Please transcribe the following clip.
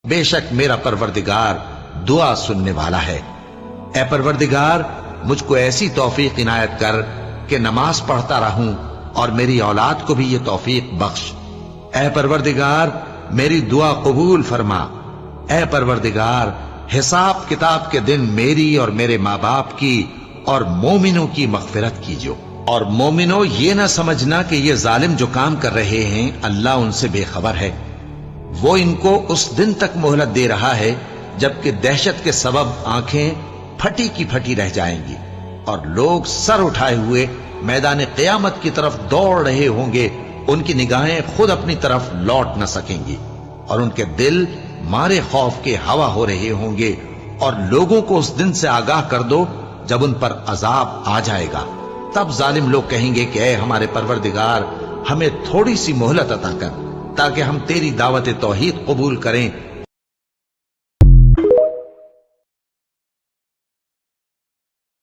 بے شک میرا پروردگار دعا سننے والا ہے۔ اے پروردگار مجھ کو ایسی توفیق عنایت کر کہ نماز پڑھتا رہوں اور میری اولاد کو بھی یہ توفیق بخش۔ اے پروردگار میری دعا قبول فرما۔ اے پروردگار حساب کتاب کے دن میری اور میرے ماں باپ کی اور مومنوں کی مغفرت کیجو۔ اور مومنوں یہ نہ سمجھنا کہ یہ ظالم جو کام کر رہے ہیں اللہ ان سے بے خبر ہے، وہ ان کو اس دن تک مہلت دے رہا ہے جبکہ دہشت کے سبب آنکھیں پھٹی کی پھٹی رہ جائیں گی اور لوگ سر اٹھائے ہوئے میدان قیامت کی طرف دوڑ رہے ہوں گے، ان کی نگاہیں خود اپنی طرف لوٹ نہ سکیں گی اور ان کے دل مارے خوف کے ہوا ہو رہے ہوں گے۔ اور لوگوں کو اس دن سے آگاہ کر دو جب ان پر عذاب آ جائے گا، تب ظالم لوگ کہیں گے کہ اے ہمارے پروردگار ہمیں تھوڑی سی مہلت عطا کر تاکہ ہم تیری دعوت توحید قبول کریں